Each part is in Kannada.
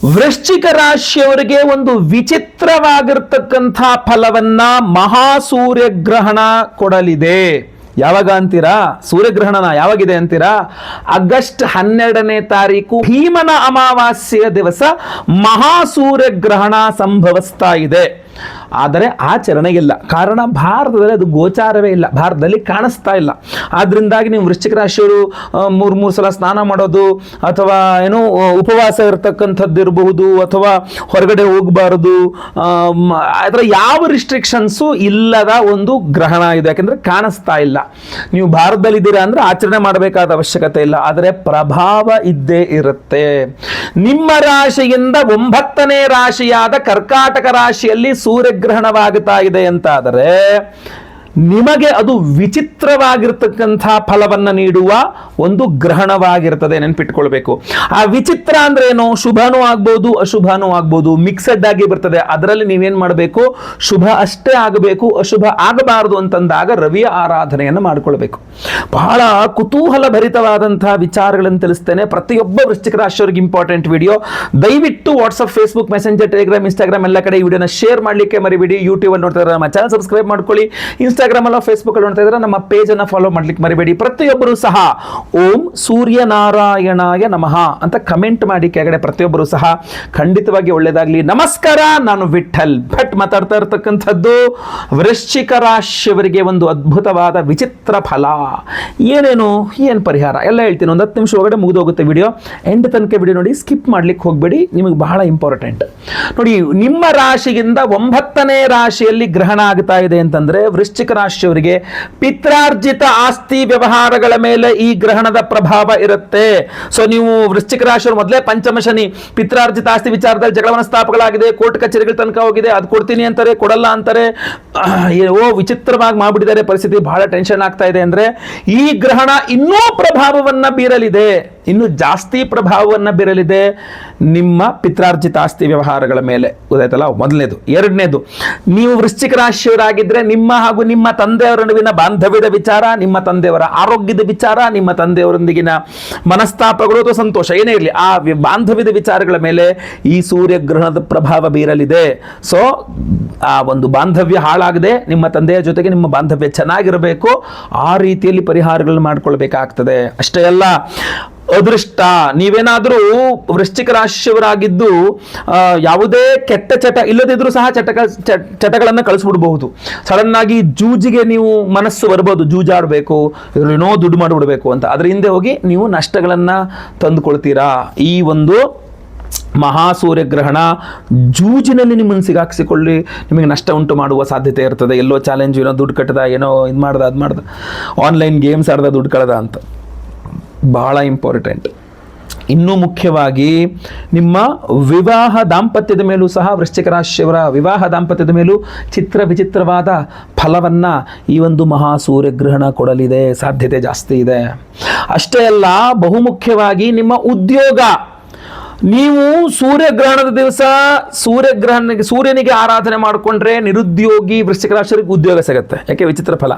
ವೃಶ್ಚಿಕ ರಾಶಿಯವರಿಗೆ ಒಂದು ವಿಚಿತ್ರವಾಗಿರ್ತಕ್ಕಂಥ ಫಲವನ್ನ ಮಹಾಸೂರ್ಯಗ್ರಹಣ ಕೊಡಲಿದೆ. ಯಾವಾಗ ಅಂತೀರಾ? ಸೂರ್ಯಗ್ರಹಣನ ಯಾವಾಗಿದೆ ಅಂತೀರಾ? ಆಗಸ್ಟ್ 12ನೇ ತಾರೀಕು ಭೀಮನ ಅಮಾವಾಸ್ಯೆಯ ದಿವಸ ಮಹಾಸೂರ್ಯಗ್ರಹಣ ಸಂಭವಿಸ್ತಾ ಇದೆ. ಆದರೆ ಆಚರಣೆ ಇಲ್ಲ. ಕಾರಣ ಭಾರತದಲ್ಲಿ ಅದು ಗೋಚಾರವೇ ಇಲ್ಲ, ಭಾರತದಲ್ಲಿ ಕಾಣಿಸ್ತಾ ಇಲ್ಲ. ಆದ್ರಿಂದಾಗಿ ನೀವು ವೃಶ್ಚಿಕ ರಾಶಿಯವರು ಮೂರು ಸಲ ಸ್ನಾನ ಮಾಡೋದು ಅಥವಾ ಏನೋ ಉಪವಾಸ ಇರತಕ್ಕಂಥದ್ದು ಇರಬಹುದು, ಅಥವಾ ಹೊರಗಡೆ ಹೋಗಬಾರದು, ಅದರ ಯಾವ ರಿಸ್ಟ್ರಿಕ್ಷನ್ಸು ಇಲ್ಲದ ಒಂದು ಗ್ರಹಣ ಇದೆ. ಯಾಕೆಂದ್ರೆ ಕಾಣಿಸ್ತಾ ಇಲ್ಲ. ನೀವು ಭಾರತದಲ್ಲಿದ್ದೀರಾ ಅಂದ್ರೆ ಆಚರಣೆ ಮಾಡಬೇಕಾದ ಅವಶ್ಯಕತೆ ಇಲ್ಲ, ಆದರೆ ಪ್ರಭಾವ ಇದ್ದೇ ಇರುತ್ತೆ. ನಿಮ್ಮ ರಾಶಿಯಿಂದ 9ನೇ ರಾಶಿಯಾದ ಕರ್ಕಾಟಕ ರಾಶಿಯಲ್ಲಿ ಸೂರ್ಯಗ್ರಹಣವಾಗುತ್ತಾ ಇದೆ ಅಂತಾದರೆ ನಿಮಗೆ ಅದು ವಿಚಿತ್ರವಾಗಿರ್ತಕ್ಕಂಥ ಫಲವನ್ನು ನೀಡುವ ಒಂದು ಗ್ರಹಣವಾಗಿರ್ತದೆ. ನೆನ್ಪಿಟ್ಕೊಳ್ಬೇಕು. ಆ ವಿಚಿತ್ರ ಅಂದ್ರೆ ಏನು? ಶುಭನೂ ಆಗ್ಬೋದು, ಅಶುಭನೂ ಆಗ್ಬೋದು, ಮಿಕ್ಸಡ್ ಆಗಿ ಬರ್ತದೆ. ಅದರಲ್ಲಿ ನೀವೇನ್ ಮಾಡಬೇಕು? ಶುಭ ಅಷ್ಟೇ ಆಗಬೇಕು, ಅಶುಭ ಆಗಬಾರದು ಅಂತಂದಾಗ ರವಿಯ ಆರಾಧನೆಯನ್ನು ಮಾಡ್ಕೊಳ್ಬೇಕು. ಬಹಳ ಕುತೂಹಲ ಭರಿತವಾದಂತಹ ವಿಚಾರಗಳನ್ನು ತಿಳಿಸ್ತೇನೆ. ಪ್ರತಿಯೊಬ್ಬ ವೃಶ್ಚಿಕ ರಾಶಿಯವರಿಗೆ ಇಂಪಾರ್ಟೆಂಟ್ ವಿಡಿಯೋ. ದಯವಿಟ್ಟು WhatsApp, Facebook, messenger, Telegram, Instagram ಎಲ್ಲ ಕಡೆ ಈ ವಿಡಿಯೋನ ಶೇರ್ ಮಾಡಲಿಕ್ಕೆ ಮರಿಬೇಡಿ. ಯೂಟ್ಯೂಬ್ ಅಲ್ಲಿ ನೋಡ್ತಾ ಇದ್ರೆ ನಮ್ಮ ಚಾನಲ್ ಸಬ್ಸ್ಕ್ರೈಬ್ ಮಾಡ್ಕೊಳ್ಳಿ. ಇನ್ಸ್ಟಾಗ್ರಾಮ್ ಅಲ್ಲ, ಫೇಸ್ಬುಕ್ ಅಲ್ಲಿ ನೋಡ್ತಾ ಇದ್ರೆ ನಮ್ಮ ಪೇಜ್ ಅನ್ನ ಫಾಲೋ ಮಾಡ್ಲಿಕ್ಕೆ ಮರಿಬೇಡಿ. ಪ್ರತಿಯೊಬ್ಬರು ಸಹ ಓಂ ಸೂರ್ಯನಾರಾಯಣಾಯ ನಮಃ ಅಂತ ಕಮೆಂಟ್ ಮಾಡಿ ಕೆಳಗಡೆ. ಪ್ರತಿಯೊಬ್ಬರು ಸಹ ಖಂಡಿತವಾಗಿ ಒಳ್ಳೆಯದಾಗಲಿ. ನಮಸ್ಕಾರ, ನಾನು ವಿಠಲ್ ಭಟ್ ಮಾತಾಡ್ತಾ ಇರತಕ್ಕಂಥದ್ದು. ವೃಶ್ಚಿಕ ರಾಶಿಯವರಿಗೆ ಒಂದು ಅದ್ಭುತವಾದ ವಿಚಿತ್ರ ಫಲ. ಏನೇನು, ಏನು ಪರಿಹಾರ ಎಲ್ಲ ಹೇಳ್ತೀನಿ. ಒಂದು 10 ನಿಮಿಷ ಒಳಗಡೆ ಮುಗಿದೋಗುತ್ತೆ ವಿಡಿಯೋ. ಎಂಡ್ ತನಕ ವಿಡಿಯೋ ನೋಡಿ, ಸ್ಕಿಪ್ ಮಾಡ್ಲಿಕ್ಕೆ ಹೋಗಬೇಡಿ. ನಿಮಗೆ ಬಹಳ ಇಂಪಾರ್ಟೆಂಟ್ ನೋಡಿ. ನಿಮ್ಮ ರಾಶಿಯಿಂದ 9ನೇ ರಾಶಿಯಲ್ಲಿ ಗ್ರಹಣ ಆಗ್ತಾ ಇದೆ ಅಂತಂದ್ರೆ ವೃಶ್ಚಿಕ ರಾಶಿಯವರಿಗೆ ಪಿತ್ರಾರ್ಜಿತ ಆಸ್ತಿ ವ್ಯವಹಾರಗಳ ಮೇಲೆ ಈ ಗ್ರಹಣದ ಪ್ರಭಾವ ಇರುತ್ತೆ. ಸೊ ನೀವು ವೃಶ್ಚಿಕ ರಾಶಿಯವರು ಮೊದಲೇ ಪಂಚಮ ಶನಿ, ಪಿತ್ರಾರ್ಜಿತ ಆಸ್ತಿ ವಿಚಾರದಲ್ಲಿ ಜಗಳ ಮನಸ್ತಾಪಗಳಾಗಿದೆ, ಕೋರ್ಟ್ ಕಚೇರಿಗಳ ತನಕ ಹೋಗಿದೆ. ಅದು ಕೊಡ್ತೀನಿ ಅಂತಾರೆ, ಕೊಡಲ್ಲ ಅಂತಾರೆ. ವಿಚಿತ್ರವಾಗಿ ಮಾಡ್ಬಿಟ್ಟಿದ್ದಾರೆ ಪರಿಸ್ಥಿತಿ. ಬಹಳ ಟೆನ್ಷನ್ ಆಗ್ತಾ ಇದೆ. ಅಂದ್ರೆ ಈ ಗ್ರಹಣ ಇನ್ನೂ ಪ್ರಭಾವವನ್ನ ಬೀರಲಿದೆ, ಇನ್ನು ಜಾಸ್ತಿ ಪ್ರಭಾವವನ್ನ ಬೀರಲಿದೆ ನಿಮ್ಮ ಪಿತ್ರಾರ್ಜಿತ ಆಸ್ತಿ ವ್ಯವಹಾರಗಳ ಮೇಲೆ. ಗೊತ್ತಾಯ್ತಲ್ಲ? ಮೊದಲನೇದು. ಎರಡನೇದು, ನೀವು ವೃಶ್ಚಿಕ ರಾಶಿಯವರಾಗಿದ್ರೆ ನಿಮ್ಮ ಹಾಗೂ ನಿಮ್ಮ ತಂದೆಯವರ ನಡುವಿನ ಬಾಂಧವ್ಯದ ವಿಚಾರ, ನಿಮ್ಮ ತಂದೆಯವರ ಆರೋಗ್ಯದ ವಿಚಾರ, ನಿಮ್ಮ ತಂದೆಯವರೊಂದಿಗಿನ ಮನಸ್ತಾಪಗಳು ಅಥವಾ ಸಂತೋಷ ಏನೇ ಇರಲಿ, ಆ ಬಾಂಧವ್ಯದ ವಿಚಾರಗಳ ಮೇಲೆ ಈ ಸೂರ್ಯಗ್ರಹಣದ ಪ್ರಭಾವ ಬೀರಲಿದೆ. ಸೊ ಆ ಒಂದು ಬಾಂಧವ್ಯ ಹಾಳಾಗದೆ ನಿಮ್ಮ ತಂದೆಯ ಜೊತೆಗೆ ನಿಮ್ಮ ಬಾಂಧವ್ಯ ಚೆನ್ನಾಗಿರಬೇಕು. ಆ ರೀತಿಯಲ್ಲಿ ಪರಿಹಾರಗಳನ್ನು ಮಾಡ್ಕೊಳ್ಬೇಕಾಗ್ತದೆ. ಅಷ್ಟೇ ಅಲ್ಲ, ಅದೃಷ್ಟ, ನೀವೇನಾದರೂ ವೃಶ್ಚಿಕ ರಾಶಿಯವರಾಗಿದ್ದು ಯಾವುದೇ ಕೆಟ್ಟ ಚಟ ಇಲ್ಲದಿದ್ರೂ ಸಹ ಚಟಗಳನ್ನು ಕಳಿಸ್ಬಿಡ್ಬಹುದು. ಸಡನ್ ಆಗಿ ಜೂಜಿಗೆ ನೀವು ಮನಸ್ಸು ಬರ್ಬೋದು, ಜೂಜಾಡಬೇಕು, ಏನೋ ದುಡ್ಡು ಮಾಡಿಬಿಡ್ಬೇಕು ಅಂತ. ಅದ್ರ ಹಿಂದೆ ಹೋಗಿ ನೀವು ನಷ್ಟಗಳನ್ನು ತಂದುಕೊಳ್ತೀರಾ. ಈ ಒಂದು ಮಹಾಸೂರ್ಯಗ್ರಹಣ ಜೂಜಿನಲ್ಲಿ ನಿಮ್ಮನ್ನು ಸಿಗಾಕ್ಸಿಕೊಳ್ಳಿ ನಿಮಗೆ ನಷ್ಟ ಉಂಟು ಮಾಡುವ ಸಾಧ್ಯತೆ ಇರ್ತದೆ. ಎಲ್ಲೋ ಚಾಲೆಂಜ್, ಏನೋ ದುಡ್ಡು ಕಟ್ಟದ, ಏನೋ ಇದು ಮಾಡ್ದ, ಅದು ಮಾಡ್ದ, ಆನ್ಲೈನ್ ಗೇಮ್ಸ್ ಆಡ್ದ, ದುಡ್ಡು ಕಳೆದ ಅಂತ. ಬಹಳ ಇಂಪಾರ್ಟೆಂಟ್. ಇನ್ನೂ ಮುಖ್ಯವಾಗಿ ನಿಮ್ಮ ವಿವಾಹ ದಾಂಪತ್ಯದ ಮೇಲೂ ಸಹ ವೃಶ್ಚಿಕ ರಾಶಿಯವರ ವಿವಾಹ ದಾಂಪತ್ಯದ ಮೇಲೂ ವಿಚಿತ್ರವಾದ ಫಲವನ್ನ ಈ ಒಂದು ಮಹಾಸೂರ್ಯಗ್ರಹಣ ಕೊಡಲಿದೆ. ಸಾಧ್ಯತೆ ಜಾಸ್ತಿ ಇದೆ. ಅಷ್ಟೇ ಅಲ್ಲ, ಬಹುಮುಖ್ಯವಾಗಿ ನಿಮ್ಮ ಉದ್ಯೋಗ. ನೀವು ಸೂರ್ಯಗ್ರಹಣದ ದಿವಸ ಸೂರ್ಯನಿಗೆ ಆರಾಧನೆ ಮಾಡಿಕೊಂಡ್ರೆ ನಿರುದ್ಯೋಗಿ ವೃಶ್ಚಿಕ ರಾಶಿಯವರಿಗೆ ಉದ್ಯೋಗ ಸಿಗುತ್ತೆ. ಯಾಕೆ? ವಿಚಿತ್ರ ಫಲ.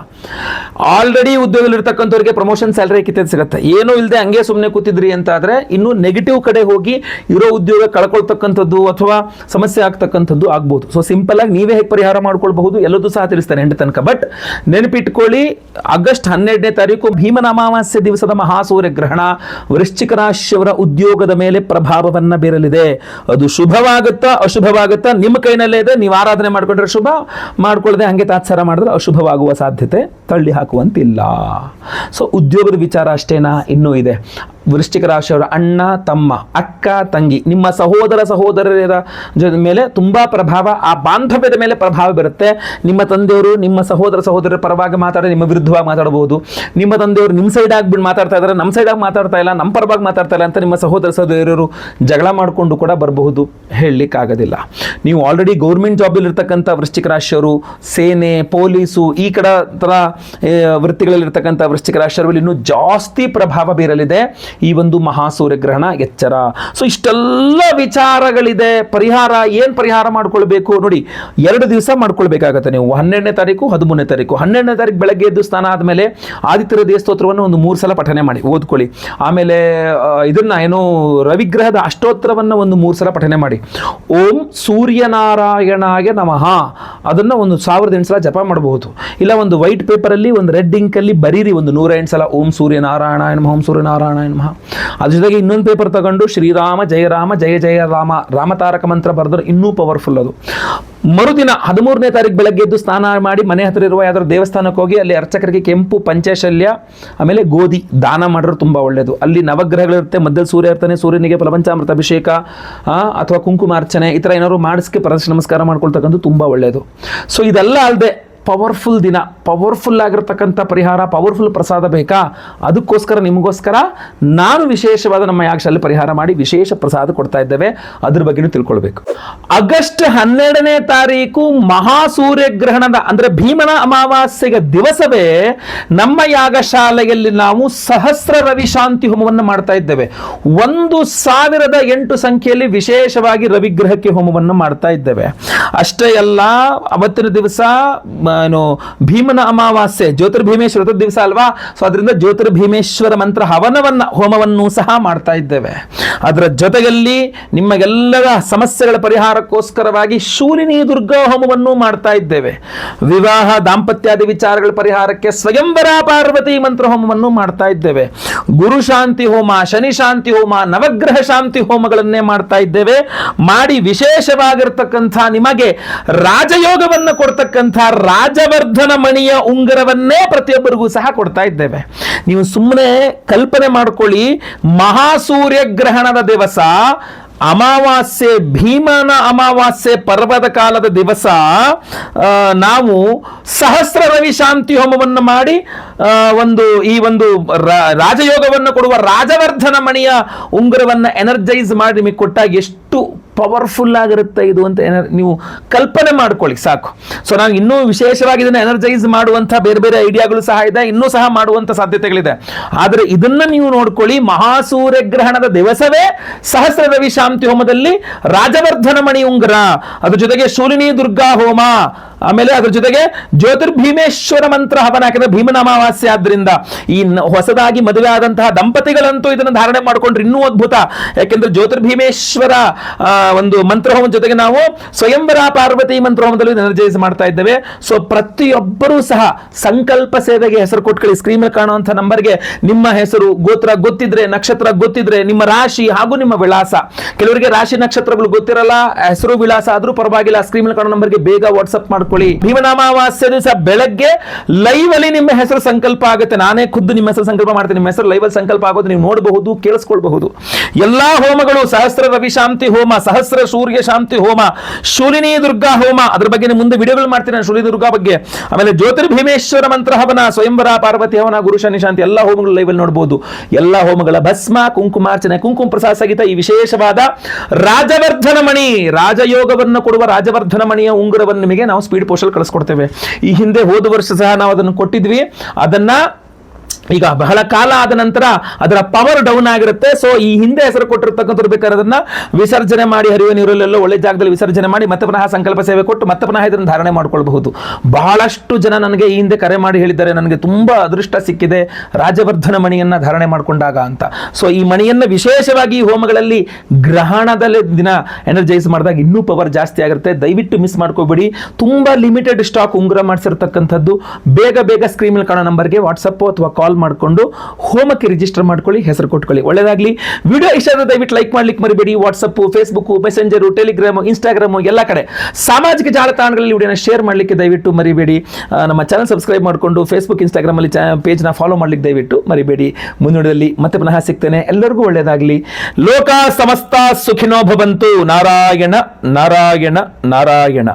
ಆಲ್ರೆಡಿ ಉದ್ಯೋಗದಲ್ಲಿರ್ತಕ್ಕಂಥವ್ರಿಗೆ ಪ್ರಮೋಷನ್, ಸ್ಯಾಲರಿ ಕಿತ್ತೆ ಸಿಗುತ್ತೆ. ಏನೂ ಇಲ್ಲದೆ ಹಂಗೆ ಸುಮ್ಮನೆ ಕೂತಿದ್ರಿ ಅಂತಾದರೆ ಇನ್ನೂ ನೆಗೆಟಿವ್ ಕಡೆ ಹೋಗಿ ಇರೋ ಉದ್ಯೋಗ ಕಳ್ಕೊಳ್ತಕ್ಕಂಥದ್ದು ಅಥವಾ ಸಮಸ್ಯೆ ಆಗ್ತಕ್ಕಂಥದ್ದು ಆಗ್ಬೋದು. ಸೊ ಸಿಂಪಲ್ ಆಗಿ ನೀವೇ ಹೇಗೆ ಪರಿಹಾರ ಮಾಡ್ಕೊಳ್ಬಹುದು ಎಲ್ಲದೂ ಸಹ ತಿಳಿಸ್ತಾನೆ ಎಂಟು ತನಕ. ಬಟ್ ನೆನಪಿಟ್ಕೊಳ್ಳಿ, ಆಗಸ್ಟ್ 12ನೇ ತಾರೀಕು ಭೀಮನ ಅಮಾವಾಸ್ಯೆ ದಿವಸದ ಮಹಾಸೂರ್ಯಗ್ರಹಣ ವೃಶ್ಚಿಕ ರಾಶಿಯವರ ಉದ್ಯೋಗದ ಮೇಲೆ ಪ್ರಭಾವ ಬೀರಲಿದೆ. ಅದು ಶುಭವಾಗುತ್ತಾ ಅಶುಭವಾಗುತ್ತಾ ನಿಮ್ಮ ಕೈನಲ್ಲೇ ಇದೆ. ನೀವು ಆರಾಧನೆ ಮಾಡಿಕೊಂಡ್ರೆ ಶುಭ, ಮಾಡ್ಕೊಳ್ಳದೆ ಹಂಗೆ ತಾತ್ಸಾರ ಮಾಡಿದ್ರೆ ಅಶುಭವಾಗುವ ಸಾಧ್ಯತೆ ತಳ್ಳಿ ಹಾಕುವಂತಿಲ್ಲ. ಸೊ ಉದ್ಯೋಗದ ವಿಚಾರ ಅಷ್ಟೇನಾ? ಇನ್ನೂ ಇದೆ. ವೃಶ್ಚಿಕ ರಾಶಿಯವರ ಅಣ್ಣ ತಮ್ಮ, ಅಕ್ಕ ತಂಗಿ, ನಿಮ್ಮ ಸಹೋದರರ ಮೇಲೆ ತುಂಬಾ ಪ್ರಭಾವ, ಆ ಬಾಂಧವ್ಯದ ಮೇಲೆ ಪ್ರಭಾವ ಬೀರುತ್ತೆ. ನಿಮ್ಮ ತಂದೆಯವರು ನಿಮ್ಮ ಸಹೋದರರ ಪರವಾಗಿ ಮಾತಾಡಿ ನಿಮ್ಮ ವಿರುದ್ಧವಾಗಿ ಮಾತಾಡಬಹುದು. ನಿಮ್ಮ ತಂದೆಯವರು ನಿಮ್ಮ ಸೈಡ್ ಆಗ್ಬಿಟ್ಟು ಮಾತಾಡ್ತಾ ಇದ್ದಾರೆ, ನಮ್ಮ ಸೈಡ್ ಆಗಿ ಮಾತಾಡ್ತಾ ಇಲ್ಲ, ನಮ್ಮ ಪರವಾಗಿ ಮಾತಾಡ್ತಾ ಇಲ್ಲ ಅಂತ ನಿಮ್ಮ ಸಹೋದರರು ಜಗಳ ಮಾಡಿಕೊಂಡು ಕೂಡ ಬರಬಹುದು. ಹೇಳಲಿಕ್ಕಾಗೋದಿಲ್ಲ. ನೀವು ಆಲ್ರೆಡಿ ಗೌರ್ಮೆಂಟ್ ಜಾಬಲ್ಲಿ ಇರ್ತಕ್ಕಂಥ ವೃಶ್ಚಿಕ ರಾಶಿಯವರು, ಸೇನೆ, ಪೊಲೀಸು, ಈ ಕಡೆ ಥರ ವೃತ್ತಿಗಳಲ್ಲಿರ್ತಕ್ಕಂಥ ವೃಶ್ಚಿಕ ರಾಶಿಯವರಲ್ಲಿ ಇನ್ನೂ ಜಾಸ್ತಿ ಪ್ರಭಾವ ಬೀರಲಿದೆ. ಈ ಒಂದು ಮಹಾಸೂರ್ಯಗ್ರಹಣ ಎಚ್ಚರ. ಸೊ ಇಷ್ಟೆಲ್ಲ ವಿಚಾರಗಳಿದೆ. ಪರಿಹಾರ ಏನು ಪರಿಹಾರ ಮಾಡ್ಕೊಳ್ಬೇಕು ನೋಡಿ, 2 ದಿವಸ ಮಾಡ್ಕೊಳ್ಬೇಕಾಗತ್ತೆ ನೀವು. 12ನೇ ತಾರೀಕು 13ನೇ ತಾರೀಕು. 12ನೇ ತಾರೀಕು ಬೆಳಗ್ಗೆ ಎದ್ದು ಸ್ನಾನ ಆದಮೇಲೆ ಆದಿತ್ಯ ಹೃದಯ ಸ್ತೋತ್ರವನ್ನು ಒಂದು 3 ಸಲ ಪಠನೆ ಮಾಡಿ ಓದ್ಕೊಳ್ಳಿ. ಆಮೇಲೆ ಇದನ್ನ ಏನು ರವಿಗ್ರಹದ ಅಷ್ಟೋತ್ತರವನ್ನು ಒಂದು 3 ಸಲ ಪಠನೆ ಮಾಡಿ. ಓಂ ಸೂರ್ಯನಾರಾಯಣಾಯ ನಮಃ ಅದನ್ನು ಒಂದು 1008 ಸಲ ಜಪ ಮಾಡಬಹುದು. ಇಲ್ಲ ಒಂದು ವೈಟ್ ಪೇಪರಲ್ಲಿ ಒಂದು ರೆಡ್ ಇಂಕಲ್ಲಿ ಬರೀರಿ ಒಂದು 108 ಸಲ ಓಂ ಸೂರ್ಯನಾರಾಯಣಾಯ ನಮಃ, ಓಂ ಸೂರ್ಯನಾರಾಯಣಾಯ ನಮಃ. ಅದ್ರ ಜೊತೆಗೆ ಇನ್ನೊಂದು ಪೇಪರ್ ತಗೊಂಡು ಶ್ರೀರಾಮ ಜಯ ರಾಮ ಜಯ ಜಯ ರಾಮ ರಾಮತಾರಕ ಮಂತ್ರ ಬರೆದ್ರೆ ಇನ್ನೂ ಪವರ್ಫುಲ್ ಅದು. ಮರುದಿನ 13ನೇ ತಾರೀಕು ಬೆಳಗ್ಗೆ ಎದ್ದು ಸ್ನಾನ ಮಾಡಿ ಮನೆ ಹತ್ತಿರ ಇರುವ ಯಾವ್ದಾದ್ರು ದೇವಸ್ಥಾನಕ್ಕೆ ಹೋಗಿ ಅಲ್ಲಿ ಅರ್ಚಕರಿಗೆ ಕೆಂಪು ಪಂಚಶಲ್ಯ ಆಮೇಲೆ ಗೋಧಿ ದಾನ ಮಾಡಿದ್ರೆ ತುಂಬ ಒಳ್ಳೆಯದು. ಅಲ್ಲಿ ನವಗ್ರಹಗಳಿರುತ್ತೆ, ಮಧ್ಯದಲ್ಲಿ ಸೂರ್ಯ ಇರ್ತಾನೆ, ಸೂರ್ಯನಿಗೆ ಫಲಪಂಚಾಮೃತ ಅಭಿಷೇಕ ಅಥವಾ ಕುಂಕುಮಾರ್ಚನೆ ಈ ಥರ ಏನಾದ್ರು ಮಾಡಿಸ್ಕೆ ಪ್ರದಕ್ಷಿಣೆ ನಮಸ್ಕಾರ ಮಾಡ್ಕೊಳ್ತಕ್ಕಂಥ ತುಂಬ ಒಳ್ಳೆಯದು. ಸೊ ಇದೆಲ್ಲ ಅಲ್ಲದೆ ಪವರ್ಫುಲ್ ದಿನ, ಪವರ್ಫುಲ್ ಆಗಿರ್ತಕ್ಕಂಥ ಪರಿಹಾರ, ಪವರ್ಫುಲ್ ಪ್ರಸಾದ ಬೇಕಾ? ಅದಕ್ಕೋಸ್ಕರ ನಿಮಗೋಸ್ಕರ ನಾನು ವಿಶೇಷವಾದ ನಮ್ಮ ಯಾಗಶಾಲೆ ಪರಿಹಾರ ಮಾಡಿ ವಿಶೇಷ ಪ್ರಸಾದ ಕೊಡ್ತಾ ಇದ್ದೇವೆ. ಅದ್ರ ಬಗ್ಗೆನೂ ತಿಳ್ಕೊಳ್ಬೇಕು. ಆಗಸ್ಟ್ 12ನೇ ತಾರೀಕು ಮಹಾಸೂರ್ಯಗ್ರಹಣದ ಅಂದರೆ ಭೀಮನ ಅಮಾವಾಸ್ಯೆಯ ದಿವಸವೇ ನಮ್ಮ ಯಾಗಶಾಲೆಯಲ್ಲಿ ನಾವು ಸಹಸ್ರ ರವಿ ಶಾಂತಿ ಹೋಮವನ್ನು ಮಾಡ್ತಾ ಇದ್ದೇವೆ. 1008 ಸಂಖ್ಯೆಯಲ್ಲಿ ವಿಶೇಷವಾಗಿ ರವಿಗ್ರಹಕ್ಕೆ ಹೋಮವನ್ನು ಮಾಡ್ತಾ ಇದ್ದೇವೆ. ಅಷ್ಟೇ ಅಲ್ಲ, ಅವತ್ತಿನ ದಿವಸ ಭೀಮನ ಅಮಾವಾಸ್ಯೆ ಜ್ಯೋತಿರ್ಭೀಮೇಶ್ವರ ದಿವಸ ಅಲ್ವಾ, ಸೊ ಅದರಿಂದ ಜ್ಯೋತಿರ್ಭೀಮೇಶ್ವರ ಮಂತ್ರ ಹೋಮವನ್ನು ಸಹ ಮಾಡ್ತಾ ಇದ್ದೇವೆ. ಅದರ ಜೊತೆಯಲ್ಲಿ ನಿಮಗೆಲ್ಲರ ಸಮಸ್ಯೆಗಳ ಪರಿಹಾರಕ್ಕೋಸ್ಕರವಾಗಿ ಶೂಲಿನಿ ದುರ್ಗಾ ಹೋಮವನ್ನು ಮಾಡ್ತಾ ಇದ್ದೇವೆ. ವಿವಾಹ ದಾಂಪತ್ಯಾದಿ ವಿಚಾರಗಳ ಪರಿಹಾರಕ್ಕೆ ಸ್ವಯಂವರ ಪಾರ್ವತಿ ಮಂತ್ರ ಹೋಮವನ್ನು ಮಾಡ್ತಾ ಇದ್ದೇವೆ. ಗುರು ಶಾಂತಿ ಹೋಮ, ಶನಿ ಶಾಂತಿ ಹೋಮ, ನವಗ್ರಹ ಶಾಂತಿ ಹೋಮಗಳನ್ನೇ ಮಾಡ್ತಾ ಇದ್ದೇವೆ. ಮಾಡಿ ವಿಶೇಷವಾಗಿರ್ತಕ್ಕಂಥ ನಿಮಗೆ ರಾಜಯೋಗವನ್ನು ಕೊಡ್ತಕ್ಕಂಥ ರಾಜವರ್ಧನ ಮಣಿಯ ಉಂಗುರವನ್ನೇ ಪ್ರತಿಯೊಬ್ಬರಿಗೂ ಸಹ ಕೊಡ್ತಾ ಇದ್ದೇವೆ. ನೀವು ಸುಮ್ಮನೆ ಕಲ್ಪನೆ ಮಾಡ್ಕೊಳ್ಳಿ, ಮಹಾಸೂರ್ಯ ಗ್ರಹಣದ ದಿವಸ ಅಮಾವಾಸ್ಯೆ, ಭೀಮನ ಅಮಾವಾಸ್ಯೆ ಪರ್ವದ ಕಾಲದ ದಿವಸ ನಾವು ಸಹಸ್ರ ರವಿ ಶಾಂತಿ ಹೋಮವನ್ನು ಮಾಡಿ ಈ ಒಂದು ರಾಜಯೋಗವನ್ನು ಕೊಡುವ ರಾಜವರ್ಧನ ಮಣಿಯ ಉಂಗುರವನ್ನು ಎನರ್ಜೈಸ್ ಮಾಡಿ ನಿಮಗೆ ಕೊಟ್ಟಾಗ ಎಷ್ಟು ಪವರ್ಫುಲ್ ಆಗಿರುತ್ತೆ ಇದು ಅಂತ ನೀವು ಕಲ್ಪನೆ ಮಾಡ್ಕೊಳ್ಳಿ ಸಾಕು. ಸೊ ನಾನು ಇನ್ನೂ ವಿಶೇಷವಾಗಿ ಇದನ್ನು ಎನರ್ಜೈಸ್ ಮಾಡುವಂಥ ಬೇರೆ ಬೇರೆ ಐಡಿಯಾಗಳು ಸಹ ಇದೆ, ಇನ್ನೂ ಸಹ ಮಾಡುವಂಥ ಸಾಧ್ಯತೆಗಳಿದೆ. ಆದರೆ ಇದನ್ನು ನೀವು ನೋಡ್ಕೊಳ್ಳಿ, ಮಹಾಸೂರ್ಯಗ್ರಹಣದ ದಿವಸವೇ ಸಹಸ್ರ ರವಿ ಶಾಂತಿ ಹೋಮದಲ್ಲಿ ರಾಜವರ್ಧನ ಮಣಿ ಉಂಗುರ, ಅದ್ರ ಜೊತೆಗೆ ಶೂಲಿನಿ ದುರ್ಗಾ ಹೋಮ, ಆಮೇಲೆ ಅದ್ರ ಜೊತೆಗೆ ಜ್ಯೋತಿರ್ಭೀಮೇಶ್ವರ ಮಂತ್ರ ಹವನ. ಯಾಕಂದ್ರೆ ಭೀಮನ ಅಮಾವಾಸ್ಯೆ ಆದ್ರಿಂದ ಈ ಹೊಸದಾಗಿ ಮದುವೆ ಆದಂತಹ ದಂಪತಿಗಳಂತೂ ಇದನ್ನು ಧಾರಣೆ ಮಾಡಿಕೊಂಡ್ರೆ ಇನ್ನೂ ಅದ್ಭುತ. ಯಾಕೆಂದ್ರೆ ಜ್ಯೋತಿರ್ಭೀಮೇಶ್ವರ ಒಂದು ಮಂತ್ರಹೋಮ ಜೊತೆಗೆ ನಾವು ಸ್ವಯಂವರ ಪಾರ್ವತಿ ಮಂತ್ರಹೋಮದಲ್ಲಿ ಎನರ್ಜೈಸ್ ಮಾಡ್ತಾ ಇದ್ದೇವೆ. ಸೊ ಪ್ರತಿಯೊಬ್ಬರೂ ಸಹ ಸಂಕಲ್ಪ ಸೇವೆಗೆ ಹೆಸರು ಕೊಟ್ಕೊಳ್ಳಿ. ಸ್ಕ್ರೀನ್ ಮೇಲೆ ಕಾಣುವಂಥ ನಂಬರ್ಗೆ ನಿಮ್ಮ ಹೆಸರು, ಗೋತ್ರ ಗೊತ್ತಿದ್ರೆ, ನಕ್ಷತ್ರ ಗೊತ್ತಿದ್ರೆ, ನಿಮ್ಮ ರಾಶಿ ಹಾಗೂ ನಿಮ್ಮ ವಿಳಾಸ. ಕೆಲವರಿಗೆ ರಾಶಿ ನಕ್ಷತ್ರಗಳು ಗೊತ್ತಿರಲ್ಲ, ಹೆಸರು ವಿಳಾಸ ಆದ್ರೂ ಪರವಾಗಿಲ್ಲ, ಸ್ಕ್ರೀನ್ ಮೇಲೆ ಕಾಣೋ ನಂಬರ್ಗೆ ಬೇಗ ವಾಟ್ಸ್ಆಪ್ ಮಾಡ್ಕೊಳ್ಳಿ. ಭೀಮನ ಅಮಾವಾಸ್ಯೆ ದಿವಸ ಬೆಳಗ್ಗೆ ಲೈವ್ ಅಲ್ಲಿ ನಿಮ್ಮ ಹೆಸರು ಸಂಕಲ್ಪ ಆಗುತ್ತೆ. ನಾನೇ ಖುದ್ದು ನಿಮ್ಮ ಹೆಸರು ಸಂಕಲ್ಪ ಮಾಡ್ತೀನಿ. ನಿಮ್ಮ ಹೆಸರು ಲೈವ್ ಅಲ್ಲಿ ಸಂಕಲ್ಪ ಆಗೋದು ನೀವು ನೋಡಬಹುದು, ಕೇಳಿಸ್ಕೊಳ್ಬಹುದು. ಎಲ್ಲಾ ಹೋಮಗಳು, ಸಹಸ್ರ ರವಿ ಶಾಂತಿ ಹೋಮ, ಸಹಸ್ರ ಸೂರ್ಯ ಶಾಂತಿ ಹೋಮ, ಶೂಲಿನಿ ದುರ್ಗಾ ಹೋಮ, ಅದ್ರ ಬಗ್ಗೆ ಮುಂದೆ ವಿಡಿಯೋಗಳು ಮಾಡ್ತೀನಿ ನಾನು ಶೂಲಿನಿ ದುರ್ಗಾ ಬಗ್ಗೆ. ಆಮೇಲೆ ಜ್ಯೋತಿರ್ಭೀಮೇಶ್ವರ ಮಂತ್ರ ಹವನ, ಸ್ವಯಂವರ ಪಾರ್ವತಿ ಹವನ, ಗುರು ಶನಿ ಶಾಂತಿ, ಎಲ್ಲ ಹೋಮಗಳು ಲೈವ್ ಅಲ್ಲಿ ನೋಡಬಹುದು. ಎಲ್ಲ ಹೋಮಗಳ ಭಸ್ಮ, ಕುಂಕುಮಾರ್ಚನೆ, ಕುಂಕುಮ ಪ್ರಸಾದ ಸಹಿತ ಈ ವಿಶೇಷವಾದ ರಾಜವರ್ಧನ ಮಣಿ, ರಾಜಯೋಗವನ್ನು ಕೊಡುವ ರಾಜವರ್ಧನ ಮಣಿಯ ಉಂಗುರವನ್ನು ನಿಮಗೆ ನಾವು ಸ್ಪೀಡ್ ಪೋಸ್ಟಲ್ಲಿ ಕಳಿಸ್ಕೊಡ್ತೇವೆ. ಈ ಹಿಂದೆ ಹೋದ ವರ್ಷ ಸಹ ನಾವು ಅದನ್ನು ಕೊಟ್ಟಿದ್ವಿ. ಅದನ್ನ ಈಗ ಬಹಳ ಕಾಲ ಆದ ನಂತರ ಅದರ ಪವರ್ ಡೌನ್ ಆಗಿರುತ್ತೆ. ಸೊ ಈ ಹಿಂದೆ ಹೆಸರು ಕೊಟ್ಟಿರ್ತಕ್ಕಂಥವ್ರು ಬೇಕಾದ್ರೆ ಅದನ್ನ ವಿಸರ್ಜನೆ ಮಾಡಿ, ಹರಿಯುವ ನೀರಲ್ಲೆಲ್ಲ ಒಳ್ಳೆ ಜಾಗದಲ್ಲಿ ವಿಸರ್ಜನೆ ಮಾಡಿ ಮತ್ತೆ ಪುನಃ ಸಂಕಲ್ಪ ಸೇವೆ ಕೊಟ್ಟು ಮತ್ತೆ ಪುನಃ ಇದನ್ನು ಧಾರಣೆ ಮಾಡ್ಕೊಳ್ಬಹುದು. ಬಹಳಷ್ಟು ಜನ ನನಗೆ ಈ ಹಿಂದೆ ಕರೆ ಮಾಡಿ ಹೇಳಿದ್ದಾರೆ, ನನಗೆ ತುಂಬಾ ಅದೃಷ್ಟ ಸಿಕ್ಕಿದೆ ರಾಜವರ್ಧನ ಮಣಿಯನ್ನ ಧಾರಣೆ ಮಾಡಿಕೊಂಡಾಗ ಅಂತ. ಸೊ ಈ ಮಣಿಯನ್ನ ವಿಶೇಷವಾಗಿ ಈ ಹೋಮಗಳಲ್ಲಿ ಗ್ರಹಣದಲ್ಲಿ ದಿನ ಎನರ್ಜೈಸ್ ಮಾಡಿದಾಗ ಇನ್ನೂ ಪವರ್ ಜಾಸ್ತಿ ಆಗಿರುತ್ತೆ. ದಯವಿಟ್ಟು ಮಿಸ್ ಮಾಡ್ಕೋಬೇಡಿ. ತುಂಬಾ ಲಿಮಿಟೆಡ್ ಸ್ಟಾಕ್ ಉಂಗುರ ಮಾಡಿಸಿರ್ತಕ್ಕಂಥದ್ದು. ಬೇಗ ಬೇಗ ಸ್ಕ್ರೀನ್ ಮೇಲೆ ಕಾಣೋ ನಂಬರ್ಗೆ ವಾಟ್ಸಪ್ ಅಥವಾ ಕಾಲ್ ಮಾಡಿಕೊಂಡು ಹೋಮಕ್ಕೆ ರಿಜಿಸ್ಟರ್ ಮಾಡ್ಕೊಳ್ಳಿ, ಹೆಸರು ಕೊಟ್ಕೊಳ್ಳಿ. ಒಳ್ಳೆದಾಗ್ಲಿ. ವಿಡಿಯೋ ಇಷ್ಟ ಆದರೆ ದಯವಿಟ್ಟು ಲೈಕ್ ಮಾಡ್ಲಿಕ್ಕೆ ಮರಿಬೇಡಿ. WhatsApp, Facebook, messenger, Telegram, Instagram ಎಲ್ಲ ಕಡೆ ಸಾಮಾಜಿಕ ಜಾಲತಾಣಗಳಲ್ಲಿ ವಿಡಿಯೋನ ಶೇರ್ ಮಾಡಲಿಕ್ಕೆ ದಯವಿಟ್ಟು ಮರಿಬೇಡಿ. ನಮ್ಮ ಚಾನಲ್ ಸಬ್ಸ್ಕ್ರೈಬ್ ಮಾಡಿಕೊಂಡು ಫೇಸ್ಬುಕ್, ಇನ್ಸ್ಟಾಗ್ರಾಮ್ ಅಲ್ಲಿ ಪೇಜ್ನ ಫಾಲೋ ಮಾಡ್ಲಿಕ್ಕೆ ದಯವಿಟ್ಟು ಮರಿಬೇಡಿ. ಮುಂದಿನದಲ್ಲಿ ಮತ್ತೆ ಪುನಃ ಸಿಗ್ತೇನೆ. ಎಲ್ಲರಿಗೂ ಒಳ್ಳೆಯದಾಗಲಿ. ಲೋಕ ಸಮಸ್ತ ಸುಖಿನೋ ಭವಂತು. ನಾರಾಯಣ ನಾರಾಯಣ ನಾರಾಯಣ.